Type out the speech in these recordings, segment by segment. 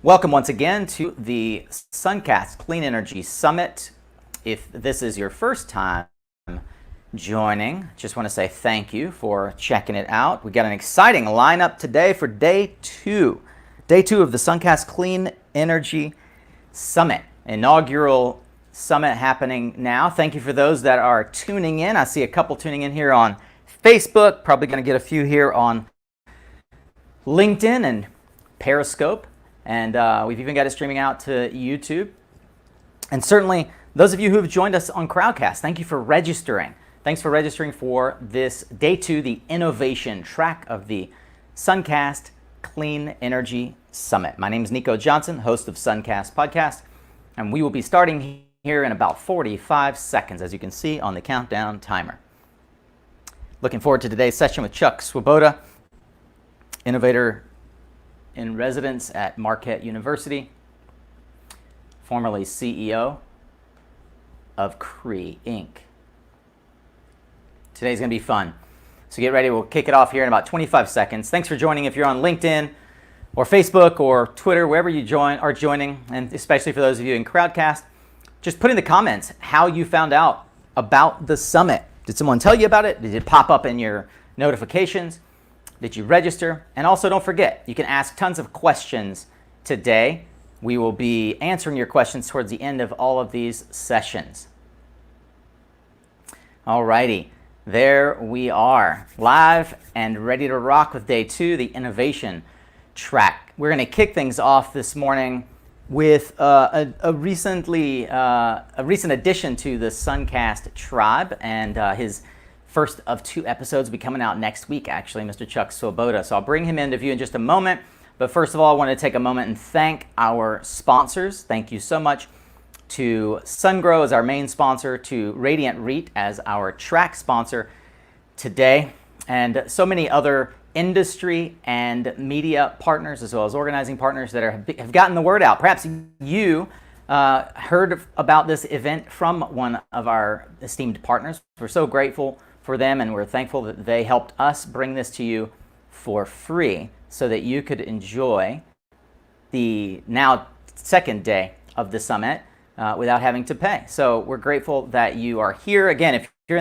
Welcome once again to the SunCast Clean Energy Summit. If this is your first time joining, just want to say thank you for checking it out. We got an exciting lineup today for day two of the SunCast Clean Energy Summit, inaugural summit happening now. Thank you for those that are tuning in. I see a couple tuning in here on Facebook, probably going to get a few here on LinkedIn and Periscope. And we've even got it streaming out to YouTube. And certainly, those of you who have joined us on Crowdcast, thank you for registering. Thanks for registering for this day two, the innovation track of the SunCast Clean Energy Summit. My name is Nico Johnson, host of SunCast Podcast, and we will be starting here in about 45 seconds, as you can see on the countdown timer. Looking forward to today's session with Chuck Swoboda, Innovator in residence at Marquette University, formerly CEO of Cree, Inc. Today's going to be fun. So get ready. We'll kick it off here in about 25 seconds. Thanks for joining. If you're on LinkedIn or Facebook or Twitter, wherever you are joining, and especially for those of you in Crowdcast, just put in the comments how you found out about the summit. Did someone tell you about it? Did it pop up in your notifications? Did you register? And also don't forget, you can ask tons of questions today. We will be answering your questions towards the end of all of these sessions. Alrighty, there we are, live and ready to rock with day two, the innovation track. We're going to kick things off this morning with a recent addition to the SunCast tribe, and his first of two episodes will be coming out next week, actually, Mr. Chuck Swoboda. So I'll bring him into view in just a moment. But first of all, I want to take a moment and thank our sponsors. Thank you so much to SunGrow as our main sponsor, to Radiant REIT as our track sponsor today, and so many other industry and media partners, as well as organizing partners that have gotten the word out. Perhaps you heard about this event from one of our esteemed partners. We're so grateful for them, and we're thankful that they helped us bring this to you for free so that you could enjoy the now second day of the summit without having to pay. So we're grateful that you are here. Again, if you're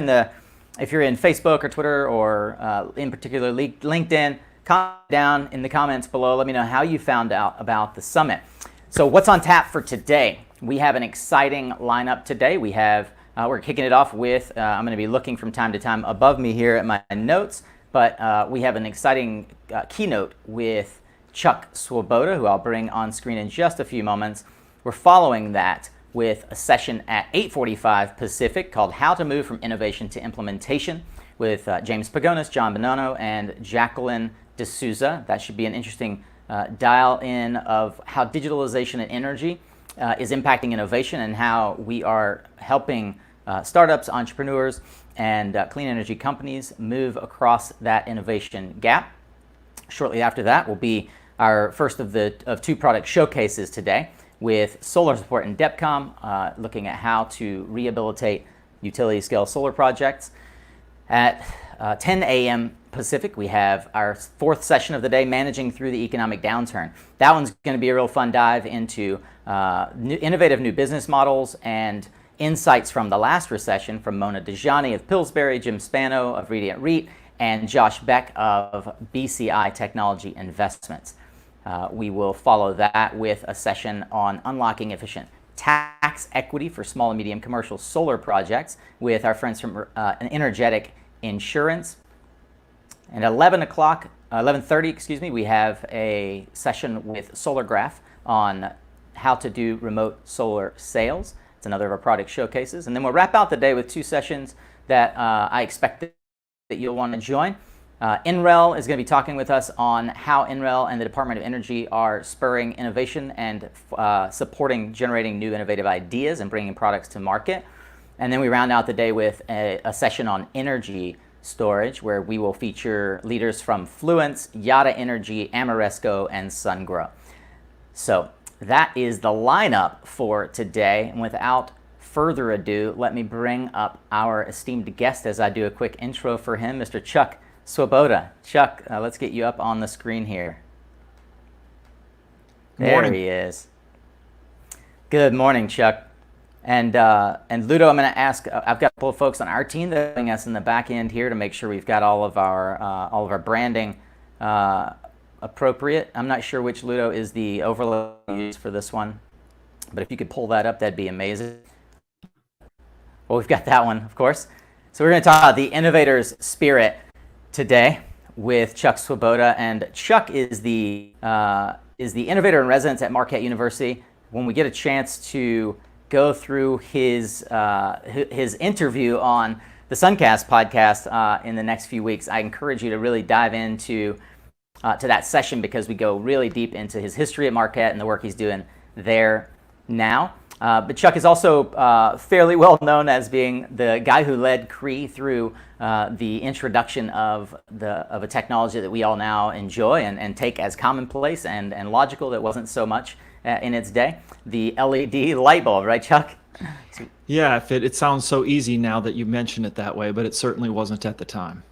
in Facebook or Twitter or in particular LinkedIn, comment down in the comments below. Let me know how you found out about the summit. So what's on tap for today? We have an exciting lineup today. We're kicking it off with, I'm going to be looking from time to time above me here at my notes, but we have an exciting keynote with Chuck Swoboda, who I'll bring on screen in just a few moments. We're following that with a session at 8:45 Pacific called How to Move from Innovation to Implementation with James Pagonis, John Bonanno, and Jacqueline D'Souza. That should be an interesting dial in of how digitalization and energy is impacting innovation and how we are helping startups, entrepreneurs, and clean energy companies move across that innovation gap. Shortly after that will be our first of two product showcases today with Solar Support and DEPCOM, looking at how to rehabilitate utility scale solar projects. At 10 a.m. Pacific, we have our fourth session of the day, Managing Through the Economic Downturn. That one's going to be a real fun dive into innovative new business models and insights from the last recession from Mona Dejani of Pillsbury, Jim Spano of Radiant REIT, and Josh Beck of BCI Technology Investments. We will follow that with a session on unlocking efficient tax equity for small and medium commercial solar projects with our friends from Energetic Insurance. And at 11:30, we have a session with SolarGraph on how to do remote solar sales. It's another of our product showcases. And then we'll wrap out the day with two sessions that I expect that you'll want to join. NREL is going to be talking with us on how NREL and the Department of Energy are spurring innovation and supporting generating new innovative ideas and bringing products to market. And then we round out the day with a session on energy storage, where we will feature leaders from Fluence, Yada Energy, Amoresco, and SunGrow. So that is the lineup for today. And without further ado, let me bring up our esteemed guest as I do a quick intro for him, Mr. Chuck Swoboda. Chuck, let's get you up on the screen here. Good There morning. he is. Good morning, Chuck. And Ludo, I'm going to ask. I've got a couple of folks on our team that are helping us in the back end here to make sure we've got all of our branding appropriate. I'm not sure which Ludo is the overlay used for this one, but if you could pull that up, that'd be amazing. Well, we've got that one, of course. So we're going to talk about the innovator's spirit today with Chuck Swoboda, and Chuck is the innovator in residence at Marquette University. When we get a chance to go through his interview on the SunCast podcast in the next few weeks, I encourage you to really dive into to that session because we go really deep into his history at Marquette and the work he's doing there now. But Chuck is also fairly well known as being the guy who led Cree through the introduction of a technology that we all now enjoy and take as commonplace and logical that wasn't so much in its day, the LED light bulb, right, Chuck? Yeah, it sounds so easy now that you mention it that way, but it certainly wasn't at the time.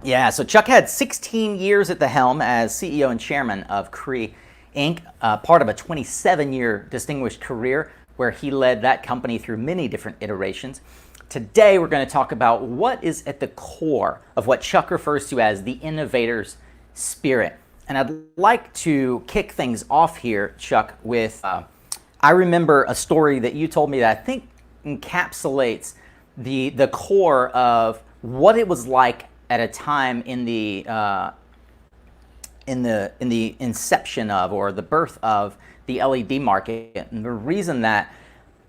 Yeah, so Chuck had 16 years at the helm as CEO and chairman of Cree Inc., part of a 27-year distinguished career where he led that company through many different iterations. Today, we're going to talk about what is at the core of what Chuck refers to as the innovator's spirit. And I'd like to kick things off here, Chuck, with I remember a story that you told me that I think encapsulates the core of what it was like at a time in the inception of or the birth of the LED market. And the reason that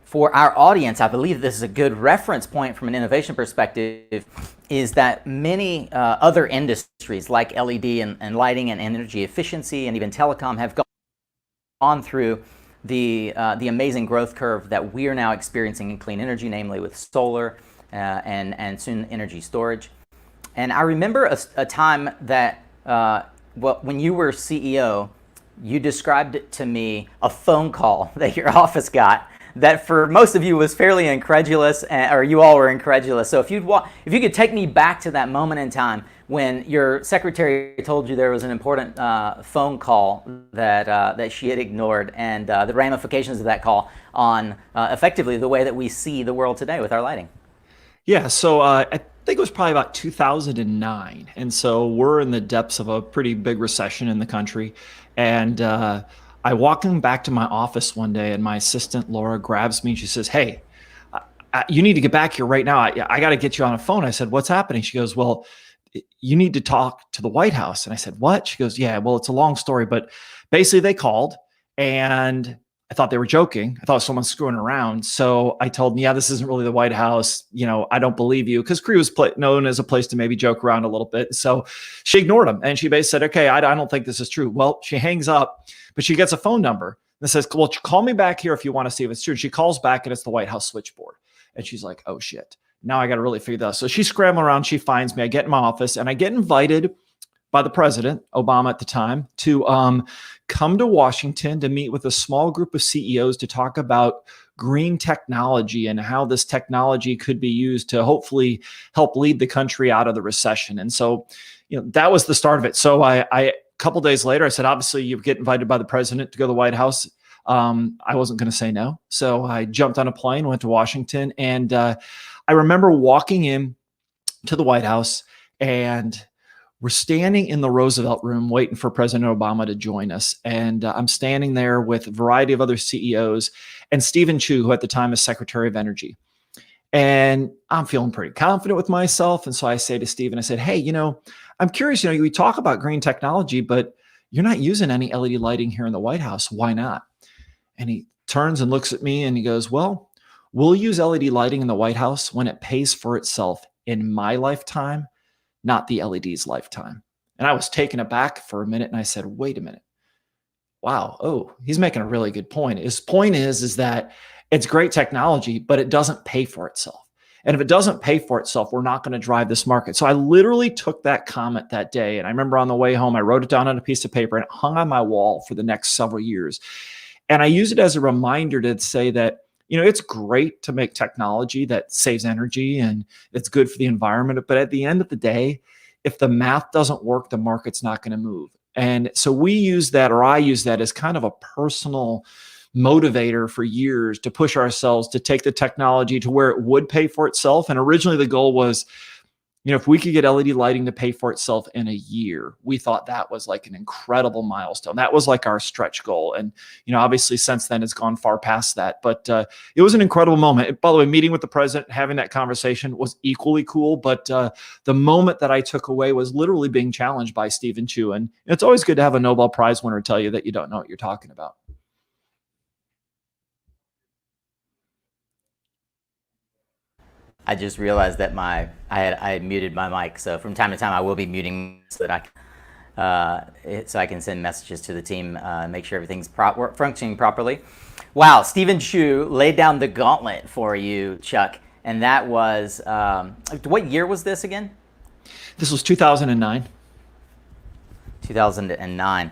for our audience, I believe this is a good reference point from an innovation perspective, is that many other industries like LED and lighting and energy efficiency and even telecom have gone through the amazing growth curve that we are now experiencing in clean energy, namely with solar and soon energy storage. And I remember a time that when you were CEO, you described it to me a phone call that your office got that for most of you was fairly incredulous, or you all were incredulous. So if you could take me back to that moment in time when your secretary told you there was an important phone call that she had ignored, and the ramifications of that call on effectively the way that we see the world today with our lighting. Yeah, so I think it was probably about 2009. And so we're in the depths of a pretty big recession in the country. And I walking back to my office one day, and my assistant, Laura, grabs me and she says, "Hey, you need to get back here right now. I got to get you on a phone." I said, "What's happening?" She goes, "Well, you need to talk to the White House." And I said, "What?" She goes, "Yeah, well, it's a long story, but basically they called and I thought they were joking. I thought someone screwing around. So I told them, yeah, this isn't really the White House. I don't believe you." Because Cree was known as a place to maybe joke around a little bit. So she ignored him. And she basically said, "Okay, I don't think this is true." Well, she hangs up, but she gets a phone number that says, "Well, call me back here if you want to see if it's true." And she calls back and it's the White House switchboard. And she's like, "Oh, shit. Now I got to really figure this out." So she's scrambling around. She finds me. I get in my office and I get invited by the president, Obama at the time, to come to Washington to meet with a small group of CEOs to talk about green technology and how this technology could be used to hopefully help lead the country out of the recession. And so, that was the start of it. So I a couple days later, I said, obviously you get invited by the president to go to the White House. I wasn't going to say no. So I jumped on a plane, went to Washington. And I remember walking in to the White House, and we're standing in the Roosevelt room waiting for President Obama to join us. And I'm standing there with a variety of other CEOs and Stephen Chu, who at the time is Secretary of Energy. And I'm feeling pretty confident with myself. And so I say to Stephen, I said, "Hey, I'm curious, we talk about green technology, but you're not using any LED lighting here in the White House. Why not?" And he turns and looks at me and he goes, "Well, we'll use LED lighting in the White House when it pays for itself in my lifetime, not the LED's lifetime." And I was taken aback for a minute and I said, "Wait a minute. Wow. Oh, he's making a really good point." His point is that it's great technology, but it doesn't pay for itself. And if it doesn't pay for itself, we're not going to drive this market. So I literally took that comment that day. And I remember on the way home, I wrote it down on a piece of paper and it hung on my wall for the next several years. And I use it as a reminder to say that, it's great to make technology that saves energy and it's good for the environment. But at the end of the day, if the math doesn't work, the market's not going to move. And so we use that, or I use that as kind of a personal motivator for years to push ourselves to take the technology to where it would pay for itself. And originally the goal was, if we could get LED lighting to pay for itself in a year, we thought that was like an incredible milestone. That was like our stretch goal. And, obviously since then it's gone far past that, but it was an incredible moment. By the way, meeting with the president, having that conversation was equally cool. But the moment that I took away was literally being challenged by Stephen Chu. And it's always good to have a Nobel Prize winner tell you that you don't know what you're talking about. I just realized that I had muted my mic, so from time to time I will be muting so that I can send messages to the team, make sure everything's functioning properly. Wow, Stephen Chu laid down the gauntlet for you, Chuck, and that was what year was this again? This was 2009. 2009.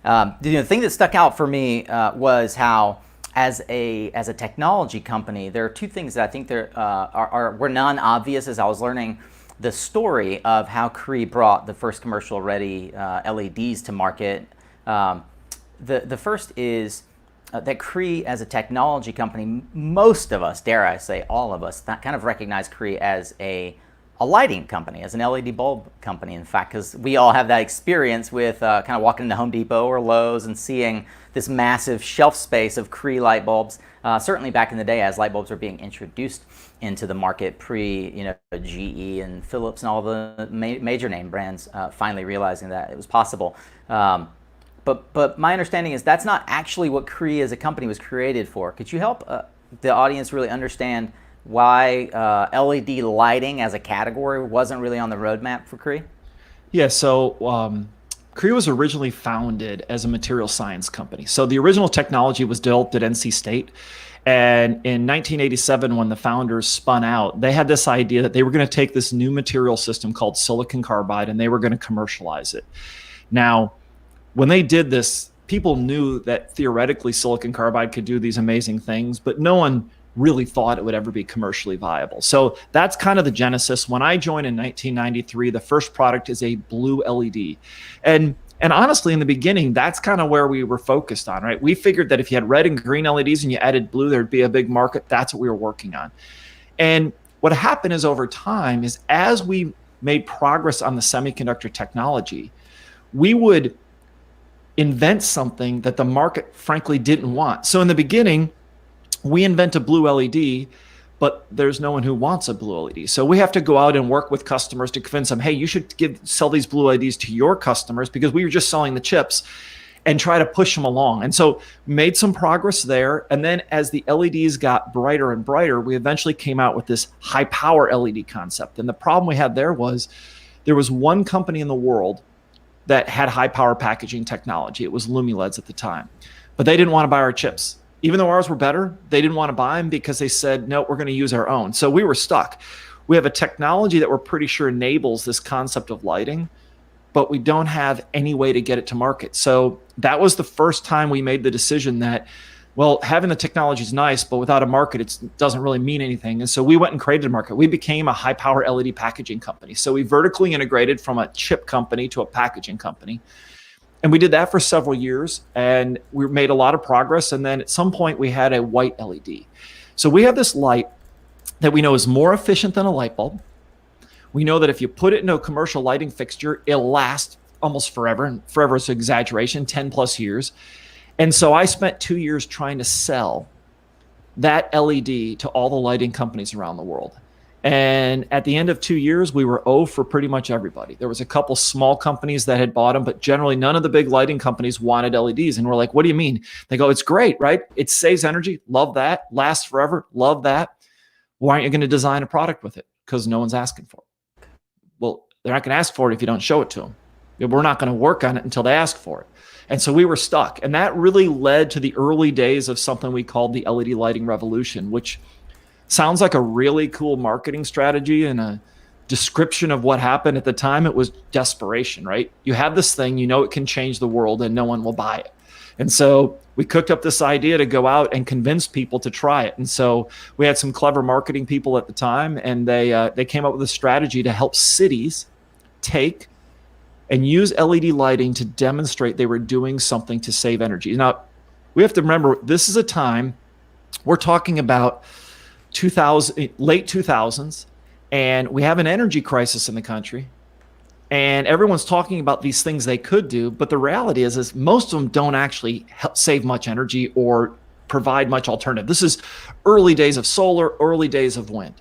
The thing that stuck out for me was how, as a technology company, there are two things that I think were non-obvious as I was learning the story of how Cree brought the first commercial-ready LEDs to market. The first is that Cree, as a technology company, most of us, dare I say all of us, kind of recognize Cree as a lighting company, as an LED bulb company, in fact, because we all have that experience with kind of walking into Home Depot or Lowe's and seeing this massive shelf space of Cree light bulbs. Certainly back in the day, as light bulbs were being introduced into the market, GE and Philips and all the major name brands finally realizing that it was possible. But my understanding is that's not actually what Cree as a company was created for. Could you help the audience really understand why LED lighting as a category wasn't really on the roadmap for Cree? Yeah, so Cree was originally founded as a material science company. So the original technology was developed at NC State. And in 1987, when the founders spun out, they had this idea that they were going to take this new material system called silicon carbide and they were going to commercialize it. Now, when they did this, people knew that theoretically silicon carbide could do these amazing things, but no one really thought it would ever be commercially viable. So that's kind of the genesis. When I joined in 1993, the first product is a blue LED. And honestly, in the beginning, that's kind of where we were focused on, right? We figured that if you had red and green LEDs and you added blue, there'd be a big market. That's what we were working on. And what happened is over time is as we made progress on the semiconductor technology, we would invent something that the market frankly didn't want. So in the beginning, we invent a blue LED, but there's no one who wants a blue LED. So we have to go out and work with customers to convince them, hey, you should sell these blue LEDs to your customers because we were just selling the chips, and try to push them along. And so we made some progress there. And then as the LEDs got brighter and brighter, we eventually came out with this high power LED concept. And the problem we had there was one company in the world that had high power packaging technology. It was Lumileds at the time, but they didn't want to buy our chips. Even though ours were better, they didn't want to buy them because they said, no, we're going to use our own. So we were stuck. We have a technology that we're pretty sure enables this concept of lighting, but we don't have any way to get it to market. So that was the first time we made the decision that, well, having the technology is nice, but without a market, it doesn't really mean anything. And so we went and created a market. We became a high power LED packaging company. So we vertically integrated from a chip company to a packaging company. And we did that for several years and we made a lot of progress. And then at some point we had a white LED. So we have this light that we know is more efficient than a light bulb. We know that if you put it into a commercial lighting fixture, it'll last almost forever. And forever is an exaggeration, 10 plus years. And so I spent 2 years trying to sell that LED to all the lighting companies around the world. And at the end of 2 years, we were O for pretty much everybody. There was a couple small companies that had bought them, but generally none of the big lighting companies wanted LEDs. And we're like, what do you mean? They go, it's great, right? It saves energy. Love that. Lasts forever. Love that. Why aren't you going to design a product with it? Because no one's asking for it. Well, they're not going to ask for it if you don't show it to them. We're not going to work on it until they ask for it. And so we were stuck. And that really led to the early days of something we called the LED lighting revolution, which sounds like a really cool marketing strategy and a description of what happened at the time. It was desperation, right? You have this thing, you know it can change the world and no one will buy it. And so we cooked up this idea to go out and convince people to try it. And so we had some clever marketing people at the time, and they came up with a strategy to help cities take and use LED lighting to demonstrate they were doing something to save energy. Now, we have to remember, this is a time, we're talking about 2000, late 2000s, and we have an energy crisis in the country. And everyone's talking about these things they could do, but the reality is most of them don't actually help save much energy or provide much alternative. This is early days of solar, early days of wind.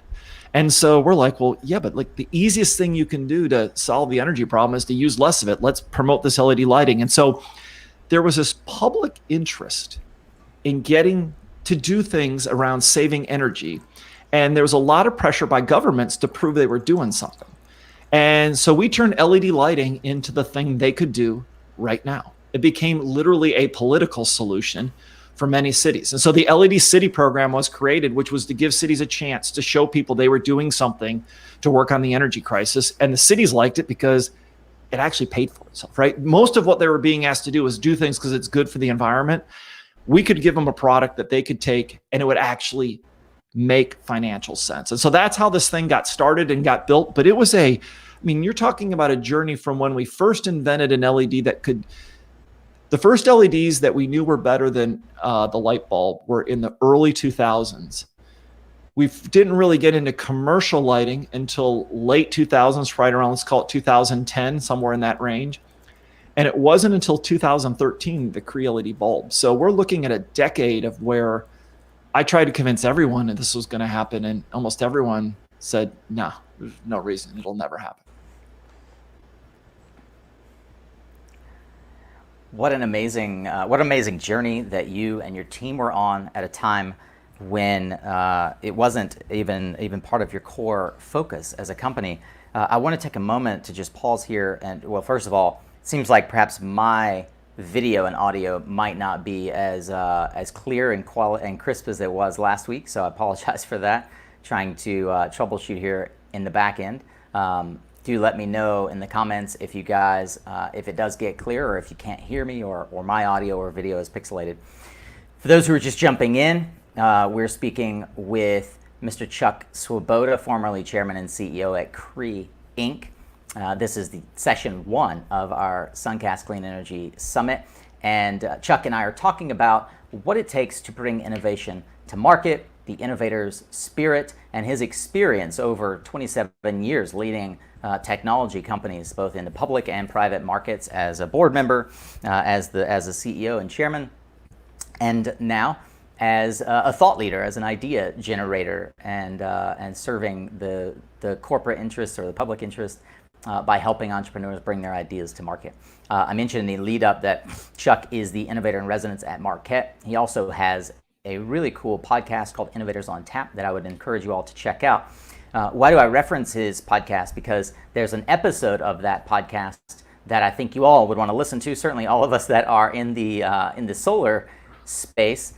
And so we're like, well, yeah, but like the easiest thing you can do to solve the energy problem is to use less of it. Let's promote this LED lighting. And so there was this public interest in getting to do things around saving energy. And there was a lot of pressure by governments to prove they were doing something. And so we turned LED lighting into the thing they could do right now. It became literally a political solution for many cities. And so the LED City program was created, which was to give cities a chance to show people they were doing something to work on the energy crisis. And the cities liked it because it actually paid for itself, right? Most of what they were being asked to do was do things because it's good for the environment. We could give them a product that they could take and it would actually make financial sense. And so that's how this thing got started and got built. But it was you're talking about a journey from when we first invented an LED the first LEDs that we knew were better than the light bulb were in the early 2000s. We didn't really get into commercial lighting until late 2000s, right around, let's call it 2010, somewhere in that range. And it wasn't until 2013, the Cree LED bulb. So we're looking at a decade of where I tried to convince everyone that this was going to happen, and almost everyone said, no, there's no reason, it'll never happen. What an amazing journey that you and your team were on at a time when it wasn't even part of your core focus as a company. I want to take a moment to just pause here and, well, first of all, it seems like perhaps my video and audio might not be as clear and crisp as it was last week, so I apologize for that. Trying to troubleshoot here in the back end. Do let me know in the comments if you guys, if it does get clear or if you can't hear me or my audio or video is pixelated. For those who are just jumping in, we're speaking with Mr. Chuck Swoboda, formerly chairman and CEO at Cree, Inc. This is the session 1 of our SunCast Clean Energy Summit. And Chuck and I are talking about what it takes to bring innovation to market, the innovator's spirit, and his experience over 27 years leading technology companies, both in the public and private markets, as a board member, as a CEO and chairman, and now as a thought leader, as an idea generator, and serving the corporate interests or the public interest by helping entrepreneurs bring their ideas to market. I mentioned in the lead up that Chuck is the innovator in residence at Marquette. He also has a really cool podcast called Innovators on Tap that I would encourage you all to check out. Why do I reference his podcast? Because there's an episode of that podcast that I think you all would want to listen to, certainly all of us that are in the solar space,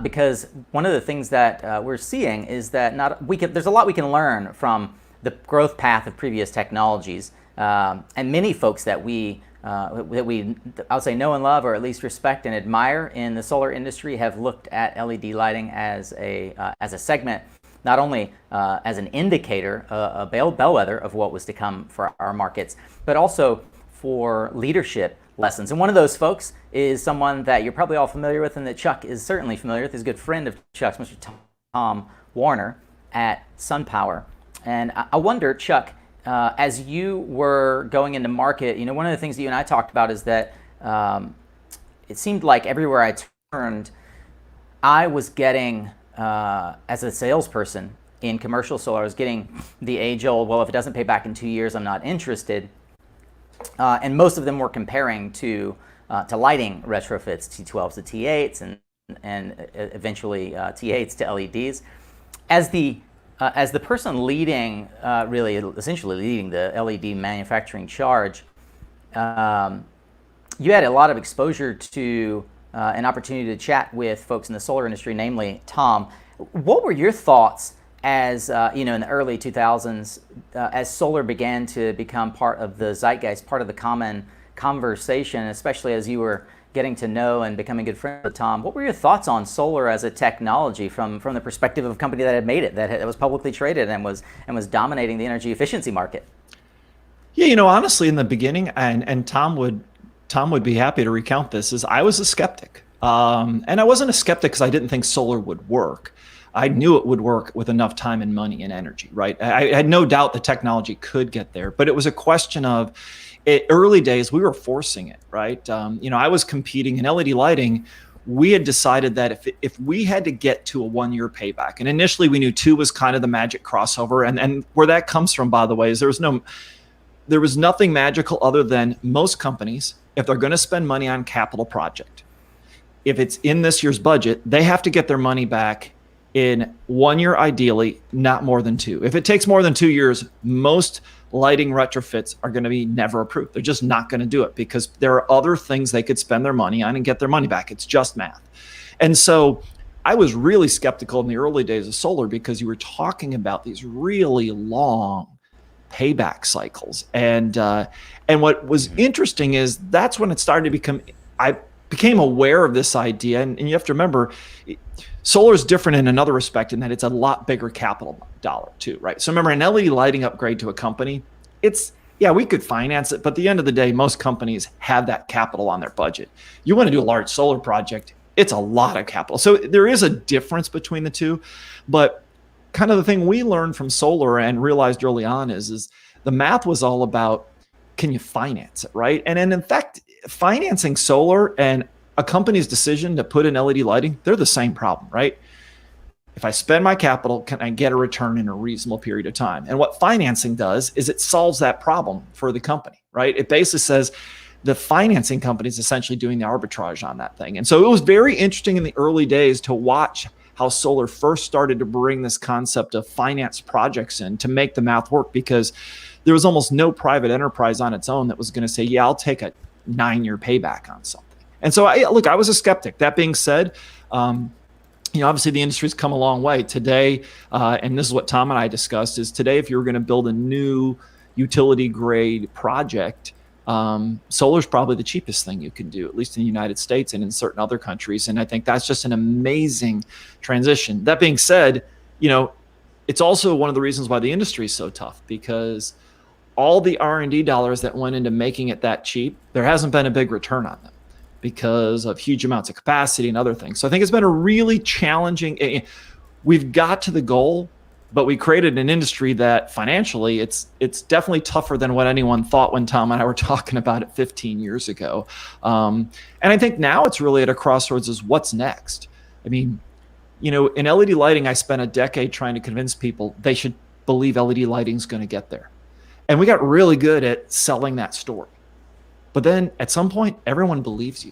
because one of the things that we're seeing is that there's a lot we can learn from the growth path of previous technologies, and many folks that we I would say know and love, or at least respect and admire in the solar industry, have looked at LED lighting as a segment, not only as an indicator, a bellwether of what was to come for our markets, but also for leadership lessons. And one of those folks is someone that you're probably all familiar with, and that Chuck is certainly familiar with. He's a good friend of Chuck's, Mr. Tom Warner at SunPower. And I wonder, Chuck, as you were going into market, one of the things that you and I talked about is that it seemed like everywhere I turned, I was getting, as a salesperson in commercial solar, I was getting the age-old, well, if it doesn't pay back in 2 years, I'm not interested. And most of them were comparing to lighting retrofits, T12s to T8s, and eventually T8s to LEDs. As the person leading, essentially leading the LED manufacturing charge, you had a lot of exposure to an opportunity to chat with folks in the solar industry, namely Tom. What were your thoughts as in the early 2000s, as solar began to become part of the zeitgeist, part of the common conversation, especially as you were getting to know and becoming good friends with Tom? What were your thoughts on solar as a technology from the perspective of a company that had made it, that was publicly traded and was dominating the energy efficiency market? Yeah, honestly, in the beginning, and Tom would be happy to recount this, is I was a skeptic. And I wasn't a skeptic because I didn't think solar would work. I knew it would work with enough time and money and energy, right? I had no doubt the technology could get there, but it was a question of early days, we were forcing it, right? I was competing in LED lighting. We had decided that if we had to get to a 1 year payback, and initially we knew 2 was kind of the magic crossover, and where that comes from, by the way, is there was nothing magical other than most companies, if they're going to spend money on capital project, if it's in this year's budget, they have to get their money back in 1 year, ideally, not more than 2. If it takes more than 2 years, most lighting retrofits are going to be never approved. They're just not going to do it because there are other things they could spend their money on and get their money back. It's just math. And so I was really skeptical in the early days of solar because you were talking about these really long payback cycles. And what was interesting is that's when it started to become, I became aware of this idea. And you have to remember, solar is different in another respect in that it's a lot bigger capital dollar too, right? So remember, an LED lighting upgrade to a company, we could finance it, but at the end of the day, most companies have that capital on their budget. You want to do a large solar project, it's a lot of capital. So there is a difference between the two, but kind of the thing we learned from solar and realized early on is the math was all about, can you finance it, right? And in fact, financing solar and a company's decision to put in LED lighting, they're the same problem, right? If I spend my capital, can I get a return in a reasonable period of time? And what financing does is it solves that problem for the company, right? It basically says the financing company is essentially doing the arbitrage on that thing. And so it was very interesting in the early days to watch how solar first started to bring this concept of finance projects in to make the math work, because there was almost no private enterprise on its own that was going to say, yeah, I'll take a 9-year payback on something. And so I was a skeptic. That being said, obviously the industry's come a long way today. And this is what Tom and I discussed is today, if you were going to build a new utility grade project, solar is probably the cheapest thing you can do, at least in the United States and in certain other countries. And I think that's just an amazing transition. That being said, it's also one of the reasons why the industry is so tough, because all the R&D dollars that went into making it that cheap, there hasn't been a big return on them because of huge amounts of capacity and other things. So I think it's been a really challenging, we've got to the goal, but we created an industry that financially it's definitely tougher than what anyone thought when Tom and I were talking about it 15 years ago. And I think now it's really at a crossroads is what's next. I mean, in LED lighting, I spent a decade trying to convince people they should believe LED lighting is going to get there. And we got really good at selling that story. But then at some point, everyone believes you.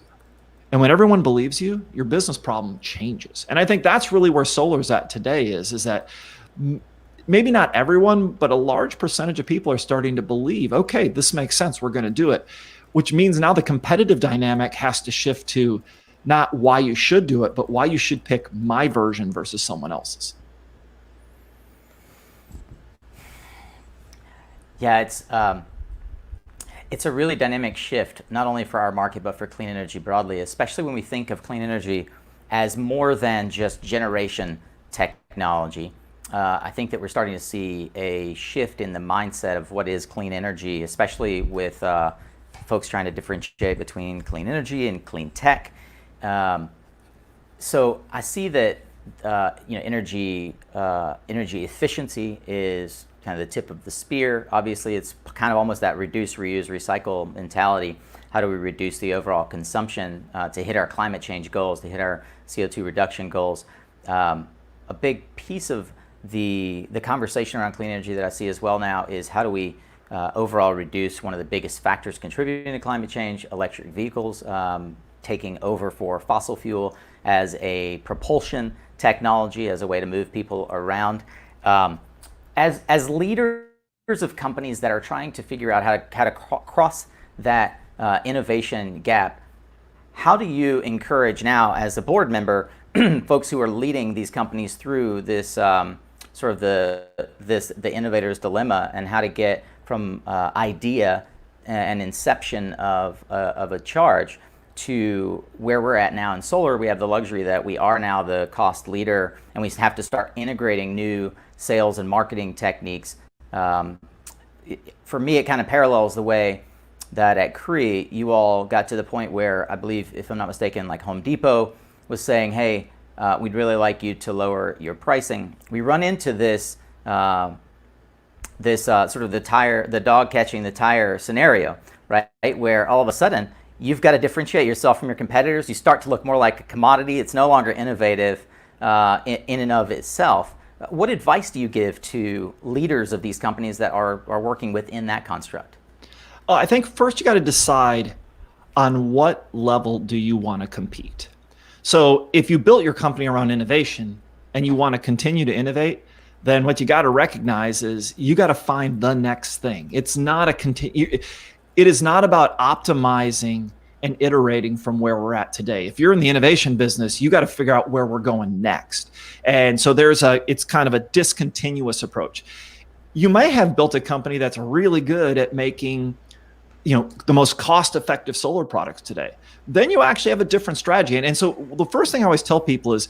And when everyone believes you, your business problem changes. And I think that's really where solar is at today is that maybe not everyone, but a large percentage of people are starting to believe, okay, this makes sense, we're going to do it, which means now the competitive dynamic has to shift to not why you should do it, but why you should pick my version versus someone else's. Yeah, it's a really dynamic shift, not only for our market, but for clean energy broadly, especially when we think of clean energy as more than just generation technology. I think that we're starting to see a shift in the mindset of what is clean energy, especially with folks trying to differentiate between clean energy and clean tech. So I see that energy efficiency is kind of the tip of the spear. Obviously, it's kind of almost that reduce, reuse, recycle mentality. How do we reduce the overall consumption to hit our climate change goals, to hit our CO2 reduction goals? A big piece of the conversation around clean energy that I see as well now is how do we overall reduce one of the biggest factors contributing to climate change, electric vehicles, taking over for fossil fuel as a propulsion technology, as a way to move people around. As leaders of companies that are trying to figure out how to cross that innovation gap, how do you encourage now, as a board member, folks who are leading these companies through this sort of the innovator's dilemma, and how to get from idea and inception of a charge to where we're at now in solar? We have the luxury that we are now the cost leader, and we have to start integrating new sales and marketing techniques for me, it kind of parallels the way that at Cree, you all got to the point where I believe, if I'm not mistaken, like Home Depot was saying, hey, we'd really like you to lower your pricing. We run into this sort of the dog catching the tire scenario, right? Where all of a sudden you've got to differentiate yourself from your competitors. You start to look more like a commodity. It's no longer innovative in and of itself. What advice do you give to leaders of these companies that are working within that construct? I think first you got to decide on what level do you want to compete. So if you built your company around innovation and you want to continue to innovate, then what you got to recognize is you got to find the next thing. It's not it is not about optimizing and iterating from where we're at today. If you're in the innovation business, you got to figure out where we're going next. And so it's kind of a discontinuous approach. You may have built a company that's really good at making, the most cost-effective solar products today. Then you actually have a different strategy. And so the first thing I always tell people is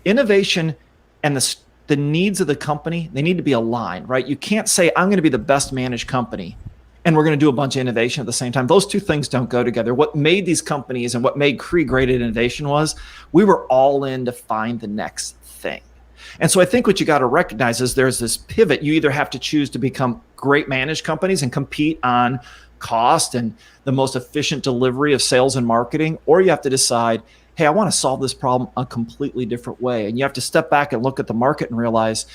innovation and the needs of the company, they need to be aligned, right? You can't say, I'm going to be the best managed company and we're going to do a bunch of innovation at the same time. Those two things don't go together. What made these companies and what made Cree great at innovation was we were all in to find the next thing. And so I think what you got to recognize is there's this pivot. You either have to choose to become great managed companies and compete on cost and the most efficient delivery of sales and marketing, or you have to decide, hey, I want to solve this problem a completely different way. And you have to step back and look at the market and realize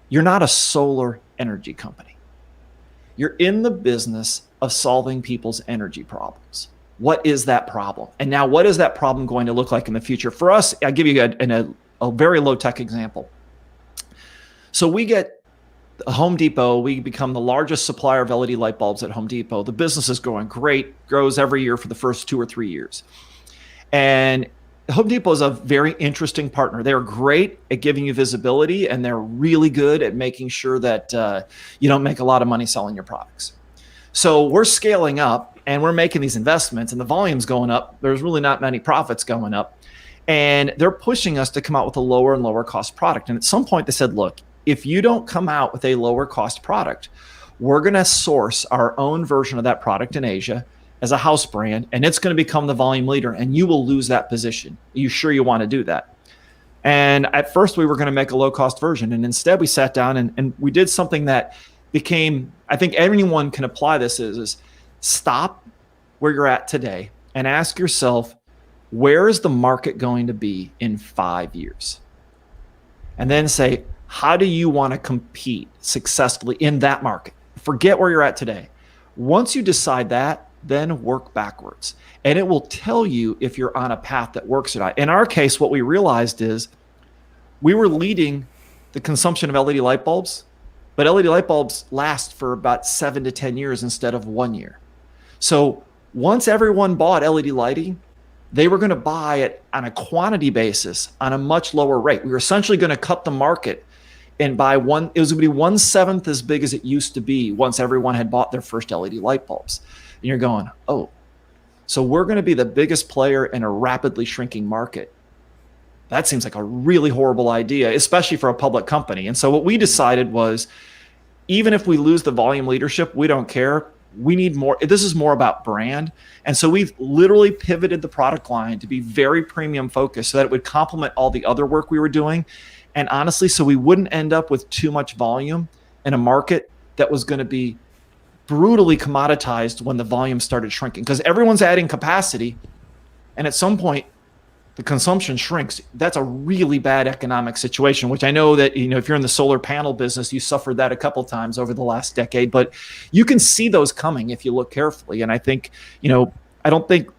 you're not a solar energy company. You're in the business of solving people's energy problems. What is that problem? And now what is that problem going to look like in the future? For us, I'll give you a very low-tech example. So we get Home Depot, we become the largest supplier of LED light bulbs at Home Depot. The business is going great, grows every year for the first 2 or 3 years. And Home Depot is a very interesting partner. They're great at giving you visibility, and they're really good at making sure that you don't make a lot of money selling your products. So we're scaling up and we're making these investments and the volume's going up. There's really not many profits going up. And they're pushing us to come out with a lower and lower cost product. And at some point they said, look, if you don't come out with a lower cost product, we're going to source our own version of that product in Asia as a house brand, and it's going to become the volume leader, and you will lose that position. Are you sure you want to do that? And at first we were going to make a low cost version. And instead we sat down and we did something that became, I think anyone can apply this, is stop where you're at today and ask yourself, where is the market going to be in 5 years? And then say, how do you want to compete successfully in that market? Forget where you're at today. Once you decide that, then work backwards. And it will tell you if you're on a path that works or not. In our case, what we realized is we were leading the consumption of LED light bulbs, but LED light bulbs last for about 7 to 10 years instead of 1 year. So once everyone bought LED lighting, they were going to buy it on a quantity basis on a much lower rate. We were essentially going to cut the market and buy it was going to be 1/7 as big as it used to be once everyone had bought their first LED light bulbs. And you're going, oh, so we're going to be the biggest player in a rapidly shrinking market. That seems like a really horrible idea, especially for a public company. And so what we decided was, even if we lose the volume leadership, we don't care. We need more. This is more about brand. And so we've literally pivoted the product line to be very premium focused so that it would complement all the other work we were doing. And honestly, so we wouldn't end up with too much volume in a market that was going to be brutally commoditized when the volume started shrinking, because everyone's adding capacity. And at some point, the consumption shrinks. That's a really bad economic situation, which I know that, if you're in the solar panel business, you suffered that a couple of times over the last decade, but you can see those coming if you look carefully. And I think, I don't think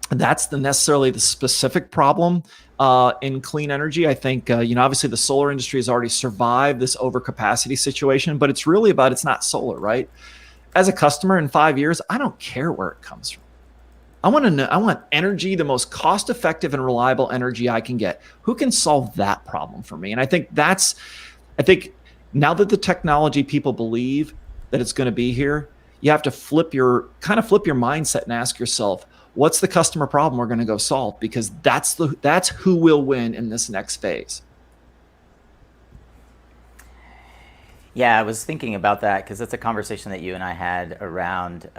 that's necessarily the specific problem in clean energy. I think, obviously the solar industry has already survived this overcapacity situation, but it's really about, it's not solar, right? As a customer in 5 years, I don't care where it comes from. I want to know, I want energy, the most cost-effective and reliable energy I can get. Who can solve that problem for me? And I think now that the technology, people believe that it's going to be here, you have to flip your mindset and ask yourself, what's the customer problem we're going to go solve? Because that's who will win in this next phase. Yeah, I was thinking about that because that's a conversation that you and I had around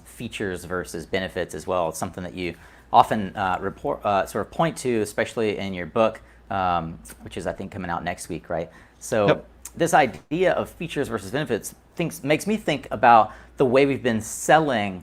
features versus benefits as well. It's something that you often sort of point to, especially in your book, which is I think coming out next week, right? So Yep. this idea of features versus benefits makes me think about the way we've been selling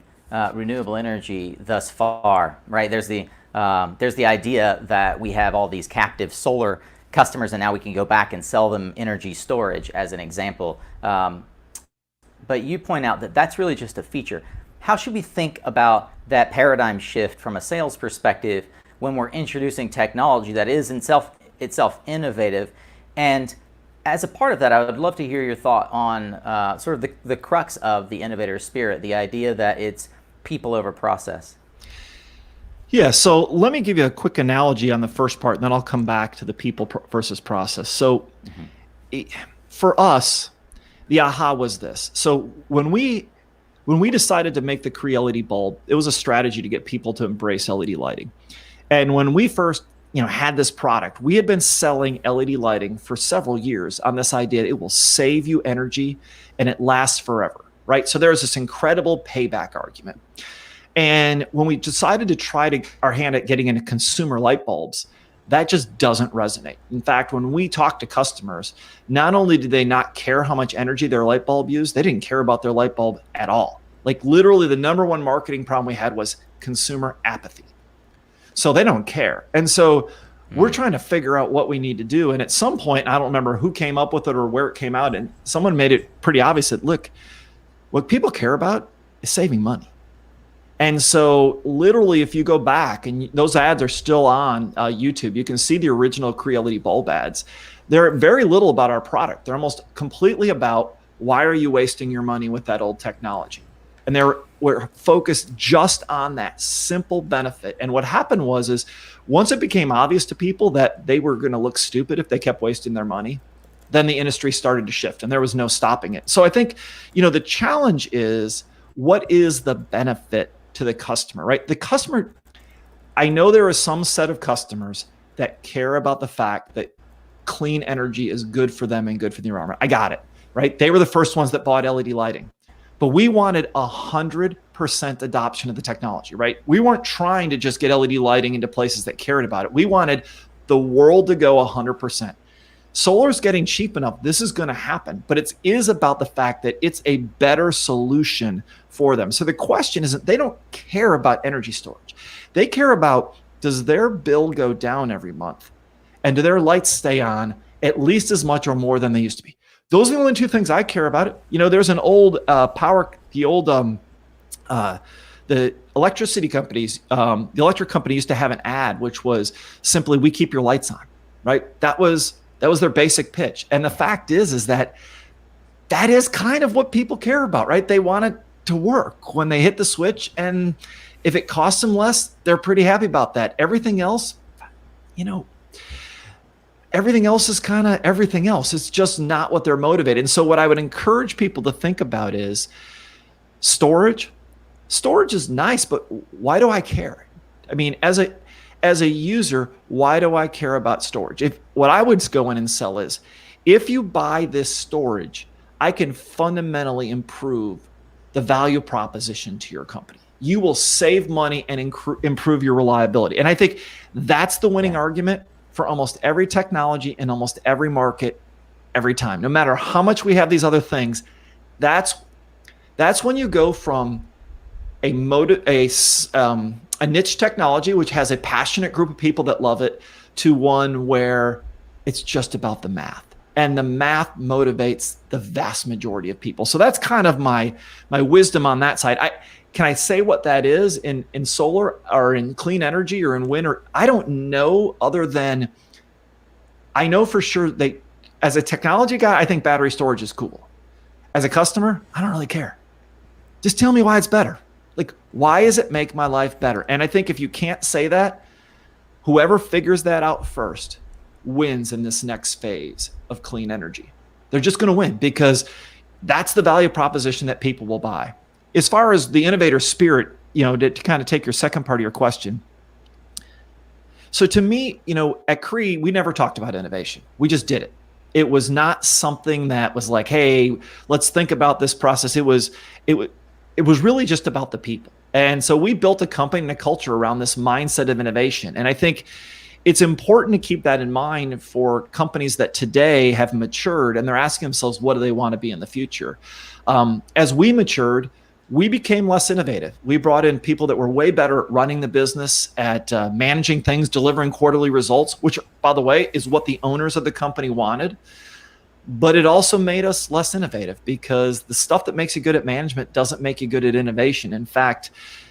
renewable energy thus far, right? There's the idea that we have all these captive solar customers, and now we can go back and sell them energy storage as an example. But you point out that that's really just a feature. How should we think about that paradigm shift from a sales perspective when we're introducing technology that is itself innovative? And as a part of that, I would love to hear your thought on sort of the crux of the innovator spirit, the idea that it's people over process. Yeah, so let me give you a quick analogy on the first part, and then I'll come back to the people versus process. So for us, the aha was this. So when we decided to make the Cree LED bulb, it was a strategy to get people to embrace LED lighting. And when we first had this product, we had been selling LED lighting for several years on this idea it will save you energy and it lasts forever, right? So there's this incredible payback argument. And when we decided to try our hand at getting into consumer light bulbs, that just doesn't resonate. In fact, when we talk to customers, not only did they not care how much energy their light bulb used, they didn't care about their light bulb at all. Like literally the number one marketing problem we had was consumer apathy. So they don't care. And so we're trying to figure out what we need to do. And at some point, I don't remember who came up with it or where it came out, and someone made it pretty obvious that, look, what people care about is saving money. And so literally, if you go back, and those ads are still on YouTube, you can see the original Cree LED bulb ads. They're very little about our product. They're almost completely about, why are you wasting your money with that old technology? And we're focused just on that simple benefit. And what happened is once it became obvious to people that they were going to look stupid if they kept wasting their money, then the industry started to shift and there was no stopping it. So I think, the challenge is, what is the benefit to the customer, right? The customer, I know there is some set of customers that care about the fact that clean energy is good for them and good for the environment. I got it, right? They were the first ones that bought LED lighting, but we wanted 100% adoption of the technology, right? We weren't trying to just get LED lighting into places that cared about it. We wanted the world to go 100%. Solar's getting cheap enough. This is going to happen, but it is about the fact that it's a better solution for them. So the question isn't, they don't care about energy storage. They care about, does their bill go down every month? And do their lights stay on at least as much or more than they used to be? Those are the only two things I care about. There's an old the electricity companies, the electric company used to have an ad, which was simply, we keep your lights on, right? That was their basic pitch. And the fact is that is kind of what people care about, right? They want it to work when they hit the switch. And if it costs them less, they're pretty happy about that. Everything else, everything else is kind of everything else. It's just not what they're motivated. And so what I would encourage people to think about is storage. Storage is nice, but why do I care? I mean, as a user, why do I care about storage? What I would go in and sell is, if you buy this storage, I can fundamentally improve the value proposition to your company. You will save money and improve your reliability. And I think that's the winning argument for almost every technology in almost every market, every time. No matter how much we have these other things, that's when you go from a niche technology, which has a passionate group of people that love it, to one where it's just about the math. And the math motivates the vast majority of people. So that's kind of my wisdom on that side. Can I say what that is in solar or in clean energy or in wind? Or I don't know, other than I know for sure as a technology guy, I think battery storage is cool. As a customer, I don't really care. Just tell me why it's better. Like, why does it make my life better? And I think if you can't say that, whoever figures that out first wins in this next phase of clean energy. They're just going to win, because that's the value proposition that people will buy. As far as the innovator spirit, to kind of take your second part of your question. So to me, at Cree, we never talked about innovation. We just did it. It was not something that was like, hey, let's think about this process. It was really just about the people. And so we built a company and a culture around this mindset of innovation. And I think it's important to keep that in mind for companies that today have matured and they're asking themselves, what do they want to be in the future? As we matured, we became less innovative. We brought in people that were way better at running the business, at managing things, delivering quarterly results, which, by the way, is what the owners of the company wanted. But it also made us less innovative because the stuff that makes you good at management doesn't make you good at innovation. In fact,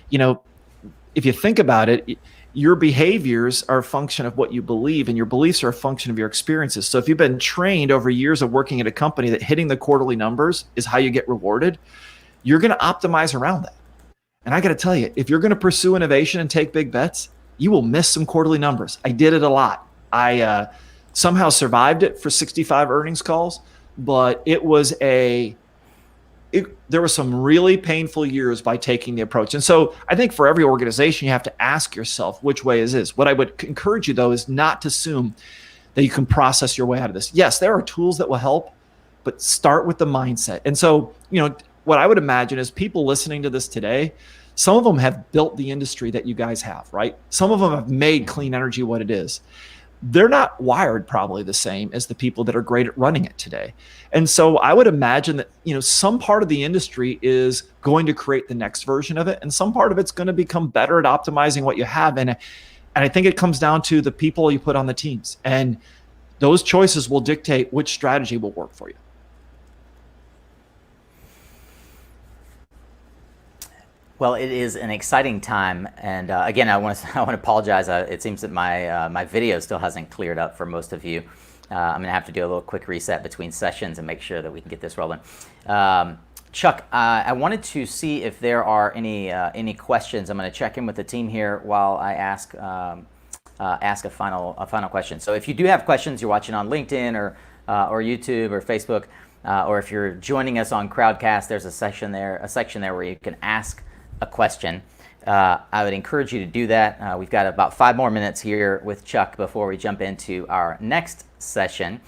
if you think about it, your behaviors are a function of what you believe, and your beliefs are a function of your experiences. So if you've been trained over years of working at a company that hitting the quarterly numbers is how you get rewarded, you're going to optimize around that. And I got to tell you, if you're going to pursue innovation and take big bets, you will miss some quarterly numbers. I did it a lot. I somehow survived it for 65 earnings calls, but there were some really painful years by taking the approach. And so I think for every organization, you have to ask yourself, which way is this? What I would encourage you, though, is not to assume that you can process your way out of this. Yes, there are tools that will help, but start with the mindset. And so, what I would imagine is people listening to this today, some of them have built the industry that you guys have, right? Some of them have made clean energy what it is. They're not wired probably the same as the people that are great at running it today. And so I would imagine that, some part of the industry is going to create the next version of it. And some part of it's going to become better at optimizing what you have. And I think it comes down to the people you put on the teams. And those choices will dictate which strategy will work for you. Well, it is an exciting time, and again, I want to apologize. It seems that my video still hasn't cleared up for most of you. I'm going to have to do a little quick reset between sessions and make sure that we can get this rolling. Chuck, I wanted to see if there are any questions. I'm going to check in with the team here while I ask a final question. So if you do have questions, you're watching on LinkedIn or YouTube or Facebook, or if you're joining us on Crowdcast, there's a section there where you can ask a question. I would encourage you to do that. We've got about 5 more minutes here with Chuck before we jump into our next session.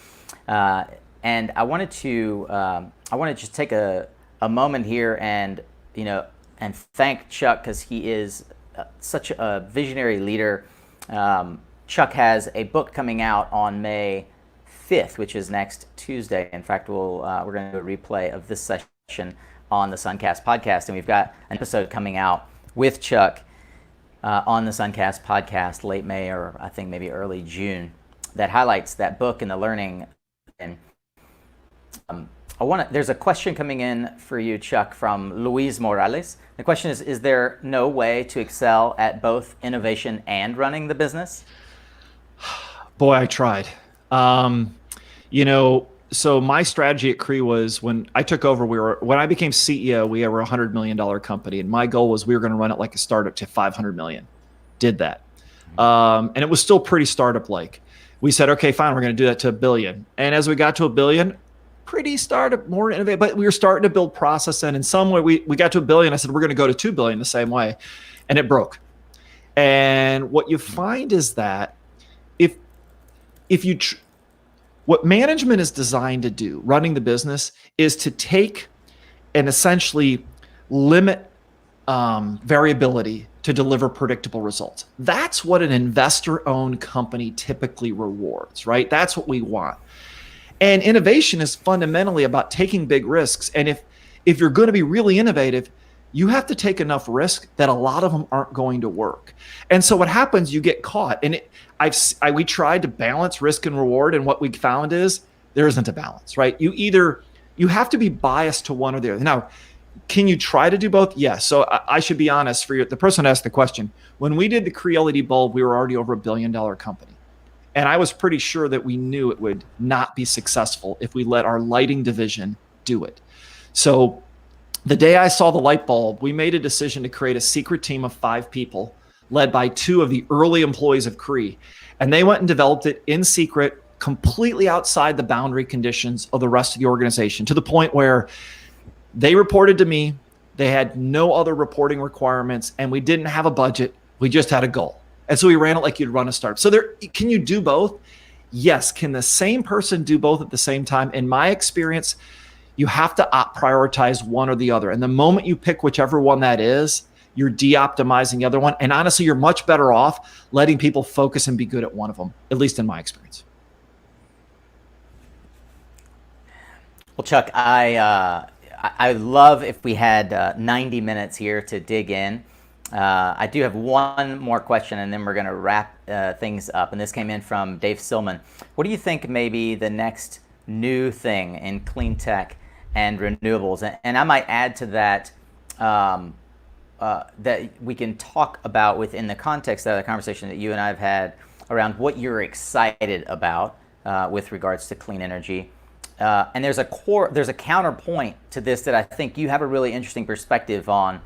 And I wanted to just take a moment here and thank Chuck, because he is such a visionary leader. Chuck has a book coming out on May 5th, which is next Tuesday. In fact, we're going to do a replay of this session on the SunCast podcast, and we've got an episode coming out with Chuck on the SunCast podcast late May, or I think maybe early June, that highlights that book and the learning. And there's a question coming in for you, Chuck, from Luis Morales. The question is there no way to excel at both innovation and running the business? Boy, I tried. So my strategy at Cree was, when I took over, when I became CEO, we were a $100 million company. And my goal was we were going to run it like a startup to 500 million. Did that. And it was still pretty startup-like. We said, okay, fine, we're going to do that to $1 billion. And as we got to $1 billion, pretty startup, more innovative, but we were starting to build process. And in some way, we got to $1 billion. I said, we're going to go to $2 billion the same way. And it broke. And what you find is that what management is designed to do, running the business, is to take and essentially limit variability to deliver predictable results. That's what an investor-owned company typically rewards, right? That's what we want. And innovation is fundamentally about taking big risks. And if you're going to be really innovative, you have to take enough risk that a lot of them aren't going to work. And so what happens, you get caught. And we tried to balance risk and reward, and what we found is there isn't a balance, right? You have to be biased to one or the other. Now, can you try to do both? Yes. So I should be honest, for the person who asked the question, when we did the Cree LED bulb, we were already over $1 billion company. And I was pretty sure that we knew it would not be successful if we let our lighting division do it. So the day I saw the light bulb, we made a decision to create a secret team of 5 people led by 2 of the early employees of Cree. And they went and developed it in secret, completely outside the boundary conditions of the rest of the organization, to the point where they reported to me. They had no other reporting requirements, and we didn't have a budget. We just had a goal. And so we ran it like you'd run a startup. So can you do both? Yes. Can the same person do both at the same time? In my experience, you have to prioritize one or the other. And the moment you pick whichever one that is, you're de-optimizing the other one. And honestly, you're much better off letting people focus and be good at one of them, at least in my experience. Well, Chuck, I love if we had 90 minutes here to dig in. I do have one more question, and then we're going to wrap things up. And this came in from Dave Silman. What do you think may be the next new thing in clean tech and renewables? And I might add to that that we can talk about within the context of the conversation that you and I have had around what you're excited about with regards to clean energy. And there's a counterpoint to this that I think you have a really interesting perspective on,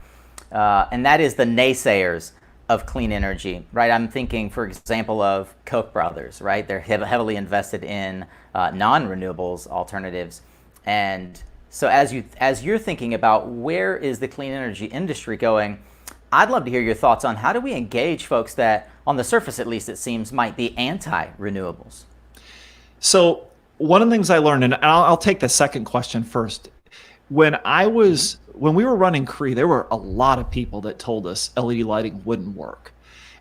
and that is the naysayers of clean energy, right? I'm thinking, for example, of Koch brothers, right? They're heavily invested in non-renewables alternatives, and so as you're thinking about where is the clean energy industry going, I'd love to hear your thoughts on how do we engage folks that, on the surface at least, it seems might be anti-renewables. So one of the things I learned, and I'll take the second question first. When we were running Cree, there were a lot of people that told us LED lighting wouldn't work.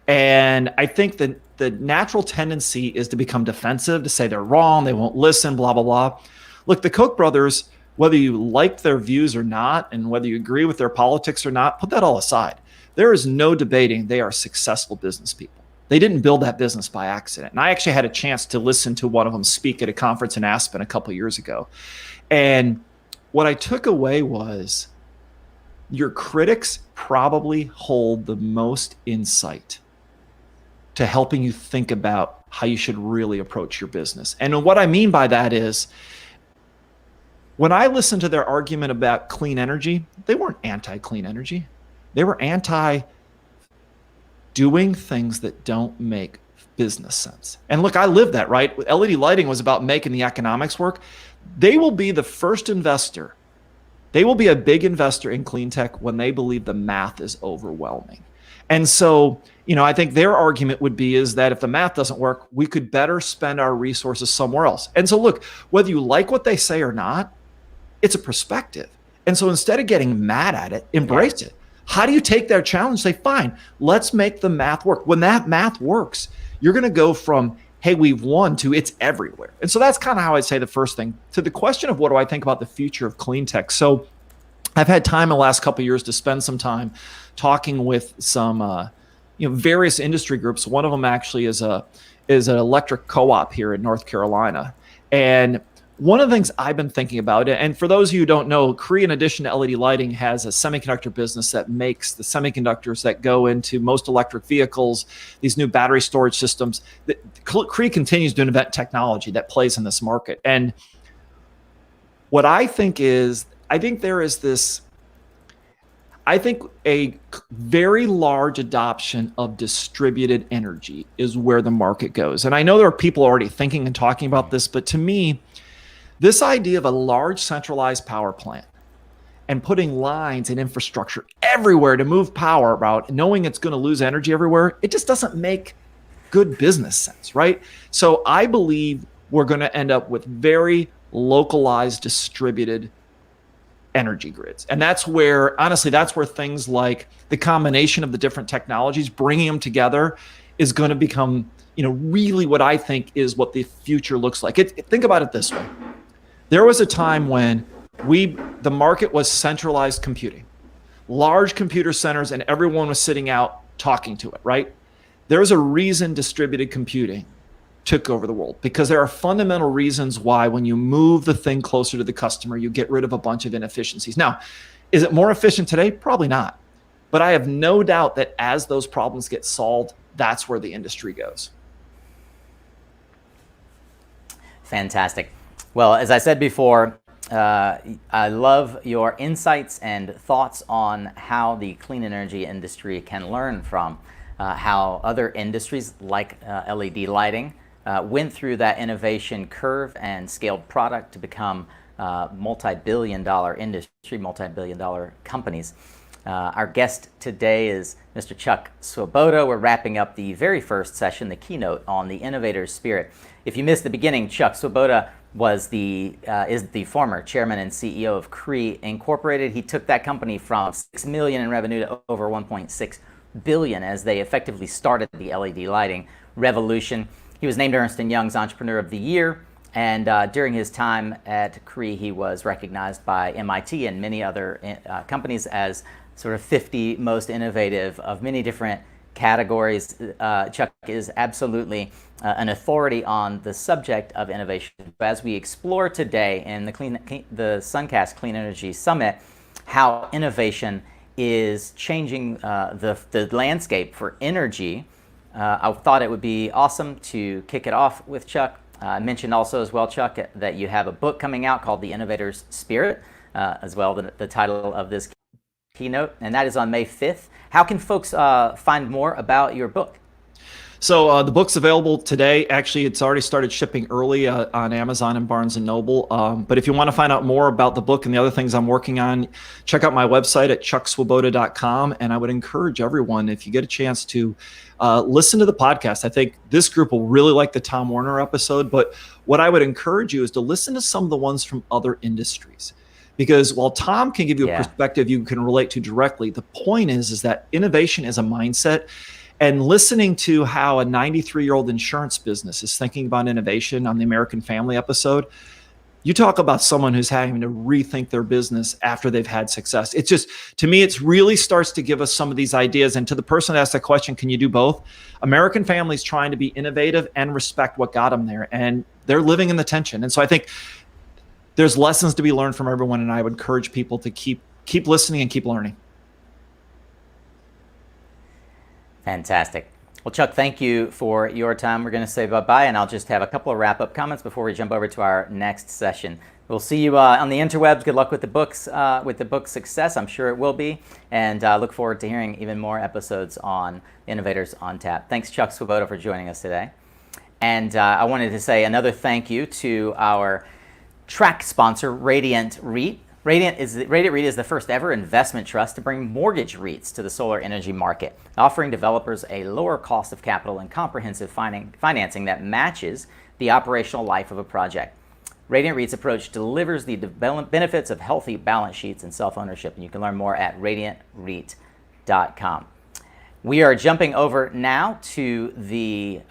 And I think that the natural tendency is to become defensive, to say they're wrong, they won't listen, blah, blah, blah. Look, the Koch brothers, whether you like their views or not, and whether you agree with their politics or not, put that all aside. There is no debating they are successful business people. They didn't build that business by accident. And I actually had a chance to listen to one of them speak at a conference in Aspen a couple of years ago. And what I took away was your critics probably hold the most insight to helping you think about how you should really approach your business. And what I mean by that is, when I listened to their argument about clean energy, they weren't anti-clean energy. They were anti doing things that don't make business sense. And look, I lived that, right? LED lighting was about making the economics work. They will be the first investor. They will be a big investor in clean tech when they believe the math is overwhelming. And so, I think their argument would be is that if the math doesn't work, we could better spend our resources somewhere else. And so look, whether you like what they say or not, it's a perspective. And so instead of getting mad at it, embrace it. How do you take their challenge? Say, fine, let's make the math work. When that math works, you're going to go from, hey, we've won, to it's everywhere. And so that's kind of how I'd say the first thing. To the question of what do I think about the future of clean tech? So I've had time in the last couple of years to spend some time talking with some various industry groups. One of them actually is an electric co-op here in North Carolina. And one of the things I've been thinking about, and for those of you who don't know, Cree, in addition to LED lighting, has a semiconductor business that makes the semiconductors that go into most electric vehicles, these new battery storage systems. Cree continues to invent technology that plays in this market. And what I think there is this, I think a very large adoption of distributed energy is where the market goes. And I know there are people already thinking and talking about this, but to me, this idea of a large centralized power plant and putting lines and infrastructure everywhere to move power about, knowing it's going to lose energy everywhere, it just doesn't make good business sense, right? So I believe we're going to end up with very localized, distributed energy grids. And that's where things like the combination of the different technologies, bringing them together, is going to become, really what I think is what the future looks like. Think about it this way. There was a time when the market was centralized computing, large computer centers, and everyone was sitting out talking to it, right? There's a reason distributed computing took over the world, because there are fundamental reasons why when you move the thing closer to the customer, you get rid of a bunch of inefficiencies. Now, is it more efficient today? Probably not. But I have no doubt that as those problems get solved, that's where the industry goes. Fantastic. Well, as I said before, I love your insights and thoughts on how the clean energy industry can learn from how other industries like LED lighting went through that innovation curve and scaled product to become multi-billion dollar industry, multi-billion dollar companies. Our guest today is Mr. Chuck Swoboda. We're wrapping up the very first session, the keynote on the innovator's spirit. If you missed the beginning, Chuck Swoboda is the former chairman and CEO of Cree Incorporated. He took that company from $6 million in revenue to over $1.6 billion as they effectively started the LED lighting revolution. He was named Ernst & Young's Entrepreneur of the Year, and during his time at Cree, he was recognized by MIT and many other companies as sort of 50 most innovative of many different categories. Chuck is absolutely an authority on the subject of innovation. As we explore today in the SunCast Clean Energy Summit, how innovation is changing the landscape for energy, I thought it would be awesome to kick it off with Chuck. I mentioned also as well, Chuck, that you have a book coming out called The Innovator's Spirit, as well, the title of this keynote, and that is on May 5th. How can folks find more about your book? So the book's available today. Actually, it's already started shipping early on Amazon and Barnes & Noble. But if you want to find out more about the book and the other things I'm working on, check out my website at chuckswoboda.com. And I would encourage everyone, if you get a chance, to listen to the podcast. I think this group will really like the Tom Werner episode. But what I would encourage you is to listen to some of the ones from other industries. Because while Tom can give you a perspective you can relate to directly, the point is that innovation is a mindset. And listening to how a 93-year-old insurance business is thinking about innovation on the American Family episode, you talk about someone who's having to rethink their business after they've had success. It's just, to me, it really starts to give us some of these ideas. And to the person that asked the question, can you do both? American Family's trying to be innovative and respect what got them there. And they're living in the tension. And so I think there's lessons to be learned from everyone, and I would encourage people to keep listening and keep learning. Fantastic. Well, Chuck, thank you for your time. We're going to say bye-bye, and I'll just have a couple of wrap-up comments before we jump over to our next session. We'll see you on the interwebs. Good luck with the books, with the book's success. I'm sure it will be, and look forward to hearing even more episodes on Innovators on Tap. Thanks, Chuck Swoboda, for joining us today. And I wanted to say another thank you to our track sponsor, Radiant REIT. Radiant REIT is the first ever investment trust to bring mortgage REITs to the solar energy market, offering developers a lower cost of capital and comprehensive financing that matches the operational life of a project. Radiant REIT's approach delivers the benefits of healthy balance sheets and self-ownership, and you can learn more at radiantreit.com. We are jumping over now to the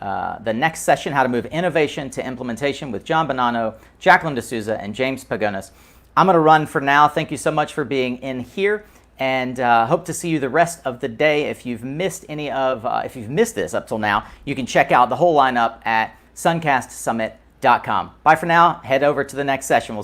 next session, How to Move Innovation to Implementation, with John Bonanno, Jacqueline D'Souza, and James Pagonis. I'm going to run for now. Thank you so much for being in here, and hope to see you the rest of the day. If you've missed if you've missed this up till now, you can check out the whole lineup at suncastsummit.com. Bye for now. Head over to the next session. We'll see you